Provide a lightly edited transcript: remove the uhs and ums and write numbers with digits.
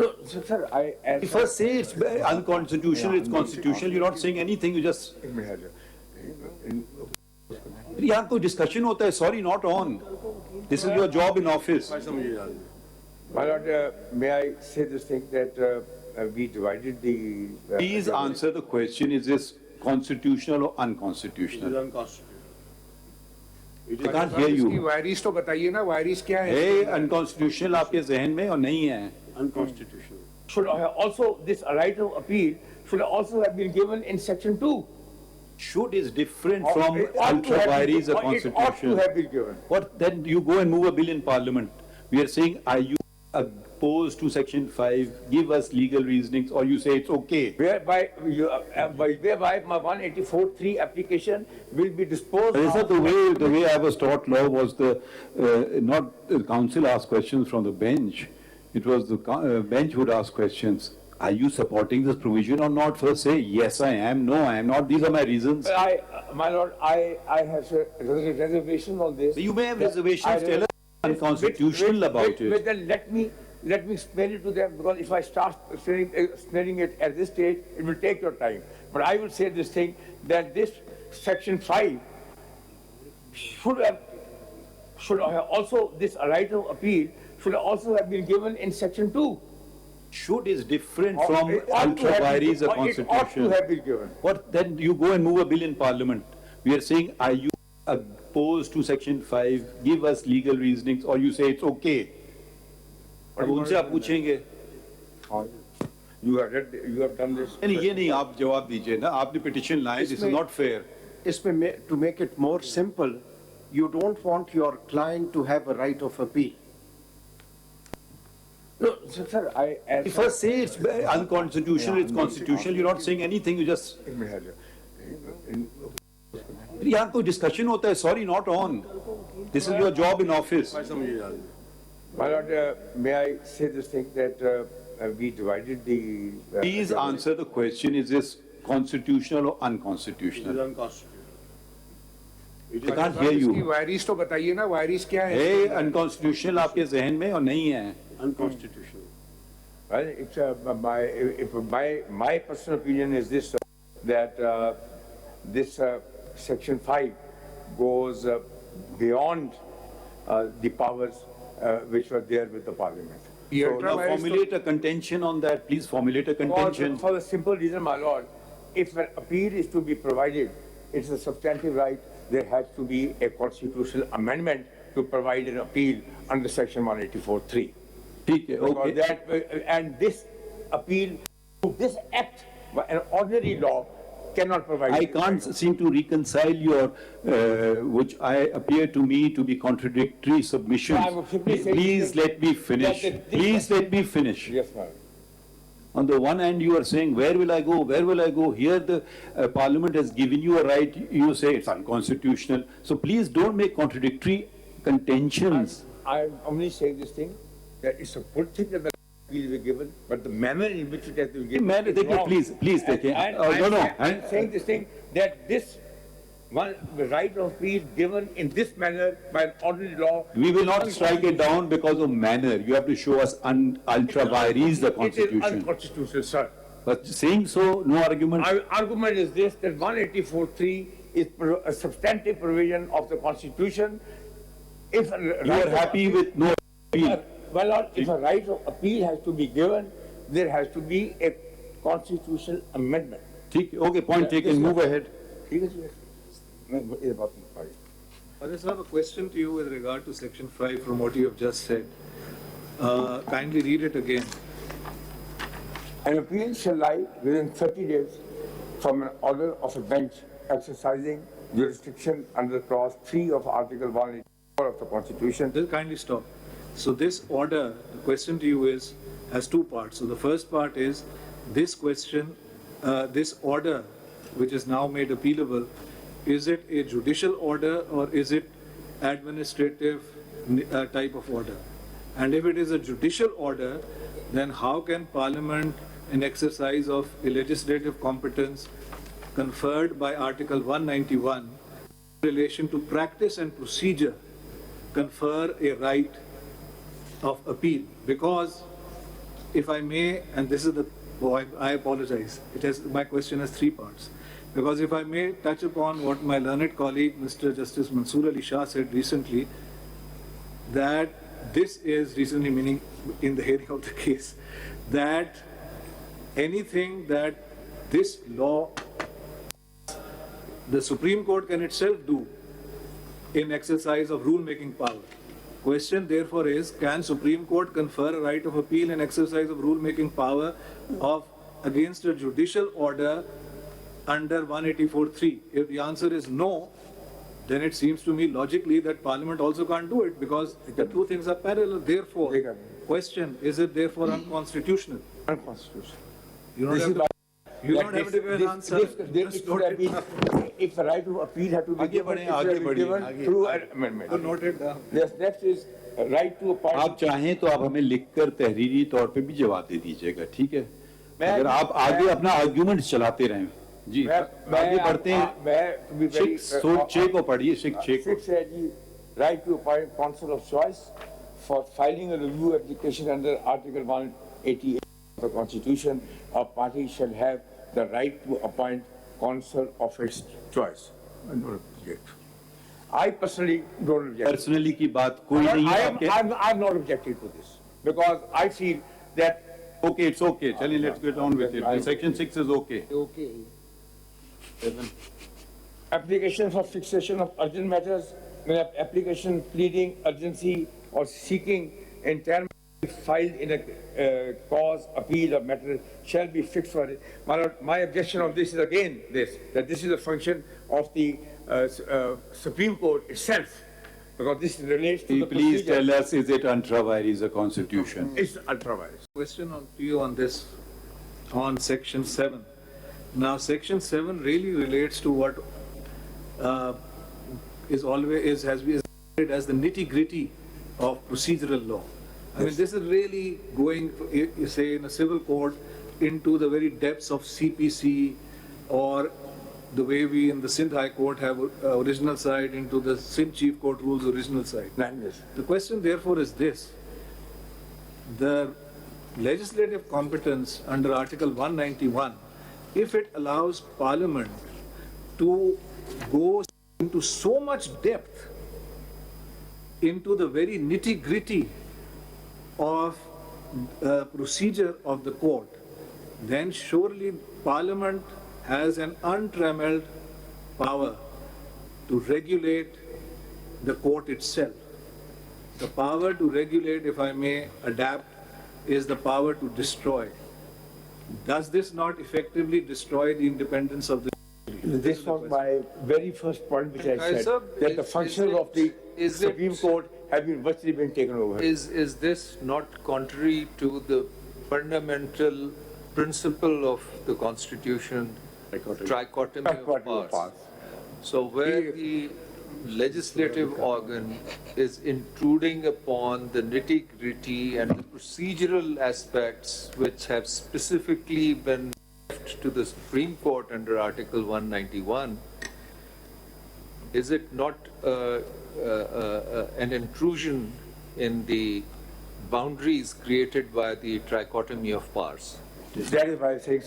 No, sir, You first say it's unconstitutional, it's constitutional, you're not saying anything, you just... यहाँ कोई discussion होता है, sorry, not on. This is your job in office. My Lord, may I say this thing that we divided the... Please answer the question, is this constitutional or unconstitutional? It is unconstitutional. I can't hear you. वायरिस तो बताइए ना, वायरिस क्या है? है unconstitutional आपके जहन में और नहीं है? Unconstitutional. Should also this right of appeal should also have been given in section 2. Should is different from It ought to ultra have been- vires or It ought to constitutional. have been given. What, then you go and move a bill in parliament. We are saying, are you opposed to section 5? Give us legal reasonings, or you say it's okay. Whereby my 184(3) application will be disposed But is of. that the way I was taught law was not the council asked questions from the bench. It was the bench would ask questions. Are you supporting this provision or not? First say, yes, I am, no, I am not. These are my reasons. My Lord, I have a reservation on this. You may have reservations, tell us unconstitutional about it. But then let me explain it to them, because if I start explaining it at this stage, it will take your time. But I will say this thing, that this section 5 should have also, this right of appeal should also have been given in section 2. Should is different from It ought to ultra have been- vires or It ought to constitutional. have been given. What, then you go and move a bill in parliament. We are saying, are you opposed to section 5? Give us legal reasonings, or you say it's okay. अब उनसे आप पूछेंगे You have done this. नहीं ये नहीं आप जवाब दीजिए ना आपने पिटिशन लाए this is not fair. To make it more simple, you don't want your client to have a right of appeal. No, sir, You first say it's unconstitutional, it's constitutional, you're not saying anything, you just... यहाँ कोई discussion होता है, sorry, not on. This is your job in office. My Lord, may I say this thing that we divided the... Please answer the question, is this constitutional or It is unconstitutional? unconstitutional. I can't hear you. वायरिस तो बताइए ना, वायरिस क्या है? है unconstitutional आपके जहन में और नहीं है? Unconstitutional. Well, it's my personal opinion is this, that this section 5 goes beyond the powers which were there with the parliament. So now formulate a contention on that, please formulate a contention. For the simple reason, my Lord, if an appeal is to be provided, it's a substantive right, there has to be a constitutional amendment to provide an appeal under section 184(3). ठीक है, Because okay. and this appeal, this act, an ordinary law, cannot provide. I can't seem to reconcile your, which I appear to me to be contradictory submissions. I would simply say Please let me finish. that this- Please let me finish. Yes, ma'am. On the one hand, you are saying, where will I go? Where will I go? Here, the parliament has given you a right. You say it's unconstitutional. So please don't make contradictory contentions. I'm only saying this thing, that it's a good thing that the appeal be given, but the manner in which it has been given. Man, is take it, wrong. please take it. And I'm saying this thing, that this one, the right of appeal given in this manner by an ordinary law. We will not strike it down because of manner. You have to show us ultra vires the It is constitution. unconstitutional, sir. But saying so, no argument. Our argument is this, that 184(3) is a substantive provision of the Constitution. If a You right are of happy appeal- with no appeal. Well, Lord, if a right of appeal has to be given, there has to be a constitutional amendment. ठीक, okay, point taken, move ahead. ठीक है जी? ये बात नहीं पाई। I just have a question to you with regard to section 5 from what you have just said. Kindly read it again. An appeal shall lie within 30 days from an order of a bench exercising jurisdiction under clause 3 of Article 184 of the Constitution. Just kindly stop. So this order, the question to you is, has two parts. So the first part is, this question, this order, which is now made appealable, is it a judicial order or is it administrative type of order? And if it is a judicial order, then how can Parliament, in exercise of a legislative competence conferred by Article 191, in relation to practice and procedure, confer a right of appeal? Because if I may, and this is the, I apologize, my question has three parts. Because if I may touch upon what my learned colleague, Mr. Justice Mansoor Ali Shah said recently, that this is recently, meaning in the hearing of the case, that anything that this law, the Supreme Court can itself do in exercise of rule-making power. Question therefore is, can Supreme Court confer a right of appeal in exercise of rule-making power against a judicial order under 184(3)? If the answer is no, then it seems to me logically that Parliament also can't do it, because the two things are parallel. Therefore, question, is it therefore unconstitutional? Unconstitutional. You don't have to give an answer. Just note it. If the right of appeal had to be given, it should have been given through an amendment. Note it down. Yes, next is right to appoint. आप चाहें तो आप हमें लिखकर तहरीरी तौर पे भी जवाब दे दीजिएगा, ठीक है? अगर आप आगे अपना आर्गुमेंट चलाते रहें, जी, आगे बढ़ते हैं। 6 को पढ़िए, 6 है जी, right to appoint counsel of choice for filing a review application under Article 188 of the Constitution. A party shall have the right to appoint counsel of its choice. I don't object. I personally don't object. Personally की बात कोई नहीं है आपके। I'm not objecting to this because I feel that. Okay, it's okay. Chaliye, let's get on with it. Section 6 is okay. Okay. Application for fixation of urgent matters, application pleading urgency or seeking in terms filed in a cause, appeal or matter shall be fixed for it. My objection of this is again that this is a function of the Supreme Court itself, because this relates to the Please procedure. tell us, is it ultra vires, the Constitution? It's ultra vires. Question to you on this, on Section 7. Now, Section 7 really relates to what has been as the nitty-gritty of procedural law. I mean, this is really going, you say, in a civil court into the very depths of CPC, or the way we in the Sindh High Court have original side into the Sindh Chief Court rules original side. The question therefore is this: the legislative competence under Article 191, if it allows Parliament to go into so much depth into the very nitty-gritty of procedure of the court, then surely Parliament has an untrammeled power to regulate the court itself. The power to regulate, if I may adapt, is the power to destroy. Does this not effectively destroy the independence of the judiciary? This was my very first point which I said, Sir, that the functions of the Supreme Court have been virtually been taken over. Is this not contrary to the fundamental principle of the Constitution, trichotomy of powers? So where the legislative organ is intruding upon the nitty-gritty and the procedural aspects which have specifically been left to the Supreme Court under Article 191, is it not an intrusion in the boundaries created by the trichotomy of powers? That is why I say